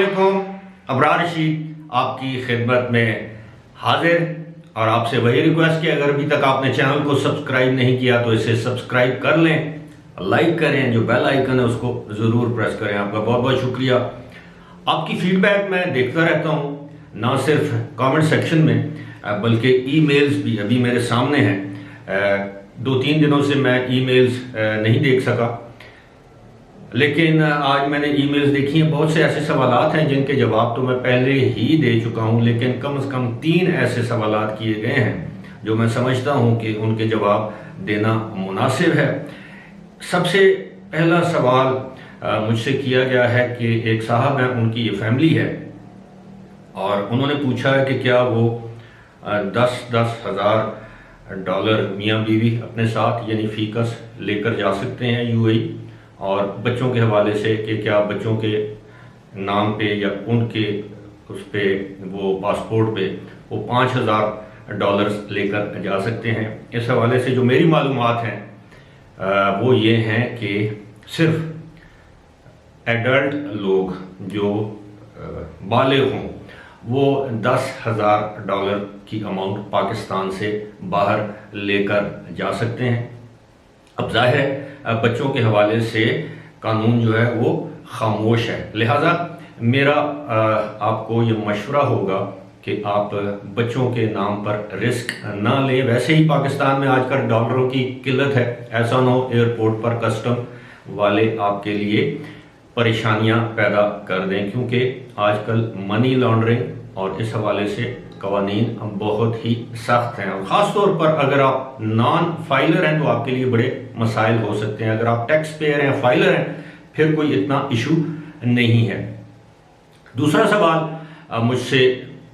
علیکم، ابرار رشید آپ کی خدمت میں حاضر، اور آپ سے وہی ریکویسٹ کہ اگر ابھی تک آپ نے چینل کو سبسکرائب نہیں کیا تو اسے سبسکرائب کر لیں، لائک کریں، جو بیل آئیکن ہے اس کو ضرور پریس کریں۔ آپ کا بہت بہت شکریہ۔ آپ کی فیڈ بیک میں دیکھتا رہتا ہوں، نہ صرف کامنٹ سیکشن میں بلکہ ای میلز بھی ابھی میرے سامنے ہیں۔ 2-3 دنوں سے میں ای میلز نہیں دیکھ سکا، لیکن آج میں نے ای میلز دیکھی ہیں۔ بہت سے ایسے سوالات ہیں جن کے جواب تو میں پہلے ہی دے چکا ہوں، لیکن کم از کم 3 ایسے سوالات کیے گئے ہیں جو میں سمجھتا ہوں کہ ان کے جواب دینا مناسب ہے۔ سب سے پہلا سوال مجھ سے کیا گیا ہے کہ ایک صاحب ہیں، ان کی یہ فیملی ہے، اور انہوں نے پوچھا ہے کہ کیا وہ 10,000 $10,000 میاں بیوی اپنے ساتھ یعنی فیکس لے کر جا سکتے ہیں یو اے ای، اور بچوں کے حوالے سے کہ کیا بچوں کے نام پہ یا ان کے اس پہ وہ پاسپورٹ پہ وہ $5,000 لے کر جا سکتے ہیں۔ اس حوالے سے جو میری معلومات ہیں وہ یہ ہیں کہ صرف ایڈلٹ لوگ جو بالغ ہوں وہ $10,000 کی اماؤنٹ پاکستان سے باہر لے کر جا سکتے ہیں۔ اب ظاہر ہے بچوں کے حوالے سے قانون جو ہے وہ خاموش ہے، لہٰذا میرا آپ کو یہ مشورہ ہوگا کہ آپ بچوں کے نام پر رسک نہ لیں۔ ویسے ہی پاکستان میں آج کل ڈالروں کی قلت ہے، ایسا نہ ہو ایئرپورٹ پر کسٹم والے آپ کے لیے پریشانیاں پیدا کر دیں، کیونکہ آج کل منی لانڈرنگ اور اس حوالے سے قوانین بہت ہی سخت ہیں، اور خاص طور پر اگر آپ نان فائلر ہیں تو آپ کے لیے بڑے مسائل ہو سکتے ہیں۔ اگر آپ ٹیکس پیئر ہیں، فائلر ہیں، پھر کوئی اتنا ایشو نہیں ہے۔ دوسرا سوال مجھ سے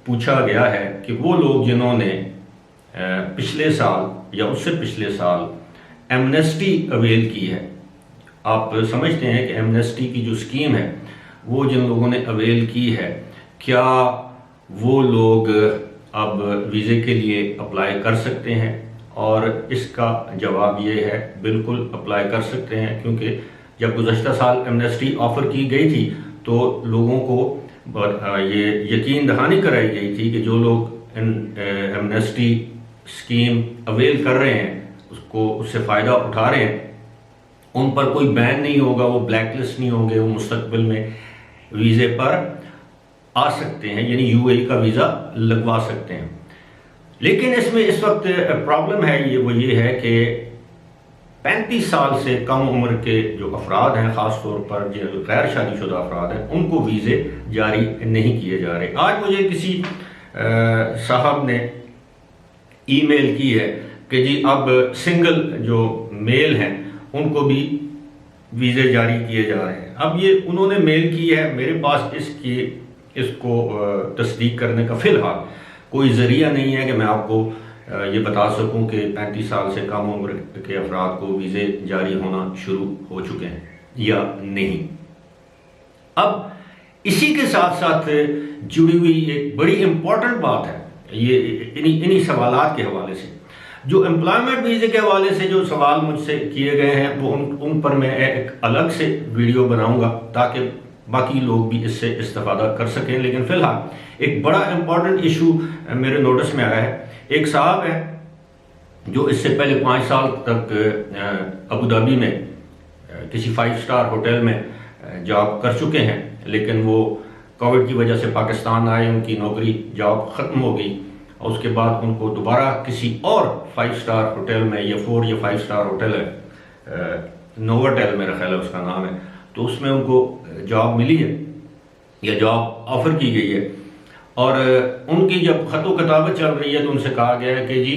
پوچھا گیا ہے کہ وہ لوگ جنہوں نے پچھلے سال یا اس سے پچھلے سال ایمنسٹی اویل کی ہے، آپ سمجھتے ہیں کہ ایمنسٹی کی جو سکیم ہے وہ جن لوگوں نے اویل کی ہے، کیا وہ لوگ اب ویزے کے لیے اپلائی کر سکتے ہیں؟ اور اس کا جواب یہ ہے بالکل اپلائی کر سکتے ہیں، کیونکہ جب گزشتہ سال ایمنسٹی آفر کی گئی تھی تو لوگوں کو یہ یقین دہانی کرائی گئی تھی کہ جو لوگ ایمنسٹی سکیم اویل کر رہے ہیں، اس سے فائدہ اٹھا رہے ہیں، ان پر کوئی بین نہیں ہوگا، وہ بلیک لسٹ نہیں ہوں گے، وہ مستقبل میں ویزے پر آ سکتے ہیں، یعنی یو اے ای کا ویزا لگوا سکتے ہیں۔ لیکن اس میں اس وقت پرابلم ہے، وہ یہ ہے کہ 35 سال سے کم عمر کے جو افراد ہیں، خاص طور پر جو غیر شادی شدہ افراد ہیں، ان کو ویزے جاری نہیں کیے جا رہے۔ آج مجھے کسی صاحب نے ای میل کی ہے کہ جی اب سنگل جو میل ہیں ان کو بھی ویزے جاری کیے جا رہے ہیں۔ اب یہ انہوں نے میل کی ہے، میرے پاس اس کو تصدیق کرنے کا فی الحال کوئی ذریعہ نہیں ہے کہ میں آپ کو یہ بتا سکوں کہ 35 سال سے کم عمر کے افراد کو ویزے جاری ہونا شروع ہو چکے ہیں یا نہیں۔ اب اسی کے ساتھ ساتھ جڑی ہوئی ایک بڑی امپورٹنٹ بات ہے، یہ انہی سوالات کے حوالے سے جو امپلائمنٹ ویزے کے حوالے سے جو سوال مجھ سے کیے گئے ہیں، وہ ان پر میں ایک الگ سے ویڈیو بناؤں گا تاکہ باقی لوگ بھی اس سے استفادہ کر سکیں۔ لیکن فی الحال ایک بڑا امپورٹنٹ ایشو میرے نوٹس میں آیا ہے۔ ایک صاحب ہے جو اس سے پہلے 5 سال تک ابوظہبی میں کسی 5 اسٹار ہوٹل میں جاب کر چکے ہیں، لیکن وہ کووڈ کی وجہ سے پاکستان آئے، ان کی نوکری جاب ختم ہو گئی، اور اس کے بعد ان کو دوبارہ کسی اور 5 اسٹار ہوٹل میں، یا 4 یا 5 اسٹار ہوٹل ہے، نوواٹیل میرا خیال ہے اس کا نام ہے، تو اس میں ان کو جاب ملی ہے یا جاب آفر کی گئی ہے، اور ان کی جب خط و کتابت چل رہی ہے تو ان سے کہا گیا ہے کہ جی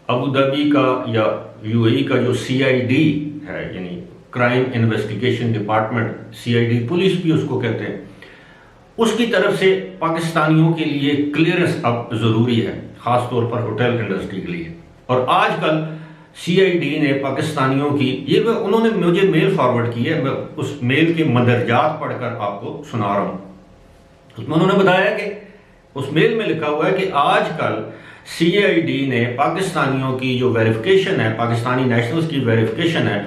ابوظہبی کا یا یو اے ای کا جو CID ہے، یعنی crime investigation department, CID police بھی اس کو کہتے ہیں، اس کی طرف سے پاکستانیوں کے لیے کلیئرنس اب ضروری ہے، خاص طور پر ہوٹل انڈسٹری کے لیے۔ اور آج کل CID نے پاکستانیوں کی یہ انہوں نے مجھے میل فارورڈ کی ہے، میں اس میل کے مندرجات پڑھ کر آپ کو سنا رہا ہوں۔ اس میں انہوں نے بتایا کہ اس میل میں لکھا ہوا ہے کہ آج کل CID نے پاکستانیوں کی جو ویریفیکیشن ہے، پاکستانی نیشنلز کی ویریفیکیشن ہے،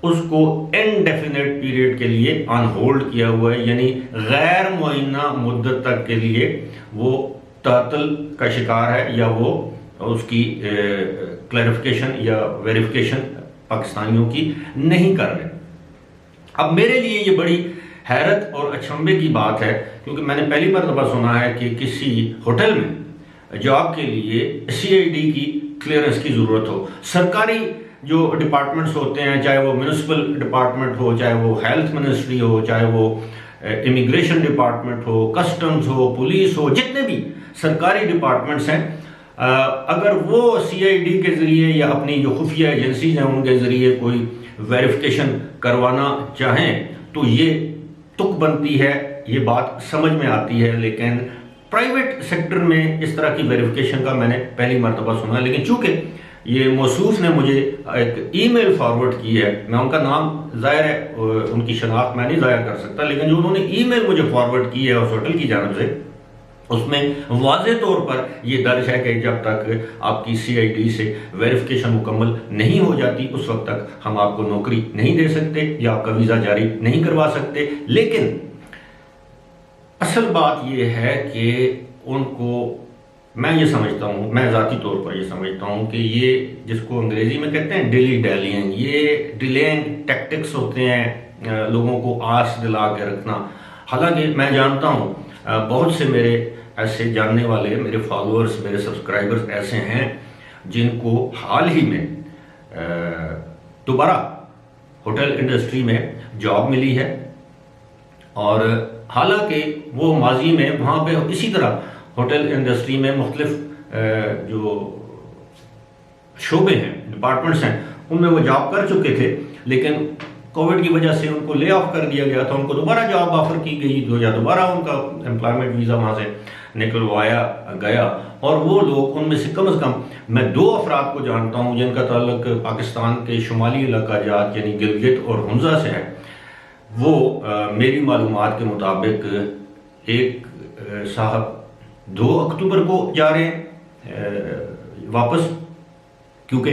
اس کو انڈیفینٹ پیریڈ کے لیے آن ہولڈ کیا ہوا ہے، یعنی غیر معینہ مدت تک کے لیے وہ تعطل کا شکار ہے، یا وہ اس کی کلیریفیکیشن یا ویریفیکیشن پاکستانیوں کی نہیں کر رہے۔ اب میرے لیے یہ بڑی حیرت اور اچنبھے کی بات ہے، کیونکہ میں نے پہلی مرتبہ سنا ہے کہ کسی ہوٹل میں جاب کے لیے CID کی کلیئرنس کی ضرورت ہو۔ سرکاری جو ڈپارٹمنٹس ہوتے ہیں، چاہے وہ میونسپل ڈپارٹمنٹ ہو، چاہے وہ ہیلتھ منسٹری ہو، چاہے وہ امیگریشن ڈپارٹمنٹ ہو، کسٹمز ہو، پولیس ہو، جتنے بھی سرکاری ڈپارٹمنٹس ہیں، اگر وہ CID کے ذریعے یا اپنی جو خفیہ ایجنسیز ہیں ان کے ذریعے کوئی ویریفیکیشن کروانا چاہیں تو یہ تک بنتی ہے، یہ بات سمجھ میں آتی ہے، لیکن پرائیویٹ سیکٹر میں اس طرح کی ویریفیکیشن کا میں نے پہلی مرتبہ سنا ہے۔ لیکن چونکہ یہ موصوف نے مجھے ایک ای میل فارورڈ کی ہے، میں ان کا نام ظاہر ہے ان کی شناخت میں نہیں ظاہر کر سکتا، لیکن جو انہوں نے ای میل مجھے فارورڈ کی ہے اس ہوٹل کی جانب سے، اس میں واضح طور پر یہ درج ہے کہ جب تک آپ کی CID سے ویریفیکیشن مکمل نہیں ہو جاتی اس وقت تک ہم آپ کو نوکری نہیں دے سکتے یا آپ کا ویزا جاری نہیں کروا سکتے۔ لیکن اصل بات یہ ہے کہ ان کو، میں یہ سمجھتا ہوں، میں ذاتی طور پر یہ سمجھتا ہوں کہ یہ جس کو انگریزی میں کہتے ہیں ڈیلی ڈیلینگ، یہ ڈیلینگ ٹیکٹکس ہوتے ہیں، لوگوں کو آس دلا کے رکھنا۔ حالانکہ میں جانتا ہوں بہت سے میرے ایسے جاننے والے، میرے فالوورز، میرے سبسکرائبرز ایسے ہیں جن کو حال ہی میں دوبارہ ہوٹل انڈسٹری میں جاب ملی ہے، اور حالانکہ وہ ماضی میں وہاں پہ اسی طرح ہوٹل انڈسٹری میں مختلف جو شعبے ہیں، ڈپارٹمنٹس ہیں، ان میں وہ جاب کر چکے تھے، لیکن کووڈ کی وجہ سے ان کو لے آف کر دیا گیا تھا، ان کو دوبارہ جاب آفر کی گئی تو یا دوبارہ ان کا امپلائمنٹ ویزا وہاں سے نکلوایا گیا۔ اور وہ لوگ، ان میں سے کم از کم میں 2 افراد کو جانتا ہوں جن کا تعلق پاکستان کے شمالی علاقہ جات یعنی گلگت اور ہنزا سے ہے۔ وہ میری معلومات کے مطابق ایک صاحب 2 اکتوبر کو جا رہے ہیں واپس، کیونکہ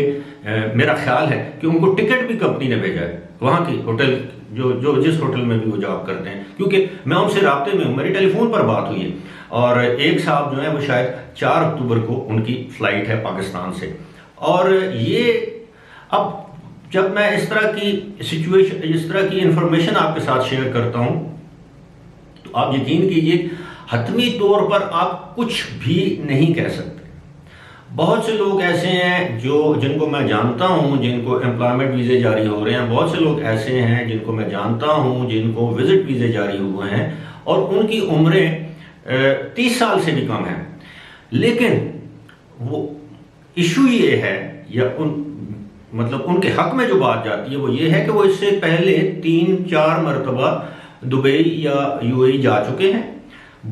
میرا خیال ہے کہ ان کو ٹکٹ بھی کمپنی نے بھیجا ہے وہاں کی ہوٹل، جو جس ہوٹل میں بھی وہ جاب کرتے ہیں، کیونکہ میں ان سے رابطے میں ہوں، میری ٹیلی فون پر بات ہوئی ہے، اور ایک صاحب جو ہیں وہ شاید 4 اکتوبر کو ان کی فلائٹ ہے پاکستان سے۔ اور یہ اب جب میں اس طرح کی سچویشن، اس طرح کی انفارمیشن آپ کے ساتھ شیئر کرتا ہوں تو آپ یقین کیجئے حتمی طور پر آپ کچھ بھی نہیں کہہ سکتے۔ بہت سے لوگ ایسے ہیں جن کو میں جانتا ہوں جن کو امپلائمنٹ ویزے جاری ہو رہے ہیں، بہت سے لوگ ایسے ہیں جن کو میں جانتا ہوں جن کو وزٹ ویزے جاری ہوئے ہیں، اور ان کی عمریں 30 سال سے بھی کم ہیں، لیکن وہ ایشو یہ ہے، یا مطلب ان کے حق میں جو بات جاتی ہے وہ یہ ہے کہ وہ اس سے پہلے 3-4 مرتبہ دبئی یا UAE جا چکے ہیں،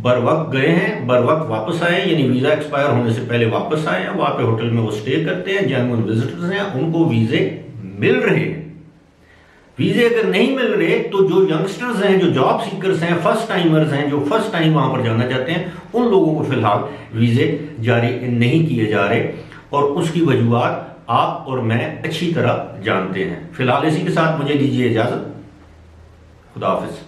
بر وقت گئے ہیں، بر وقت واپس آئے، یعنی ویزا ایکسپائر ہونے سے پہلے واپس آئے ہیں، وہاں پہ ہوٹل میں وہ سٹے کرتے ہیں، جینوئن وزٹرز ہیں، ان کو ویزے مل رہے ہیں۔ ویزے اگر نہیں مل رہے تو جو ینگسٹرز ہیں، جو جاب سیکرز ہیں، فرسٹ ٹائمرز ہیں، جو فرسٹ ٹائم وہاں پر جانا چاہتے ہیں، ان لوگوں کو فی الحال ویزے جاری نہیں کیے جا رہے، اور اس کی وجوہات آپ اور میں اچھی طرح جانتے ہیں۔ فی الحال اسی کے ساتھ مجھے دیجیے اجازت، خدا حافظ۔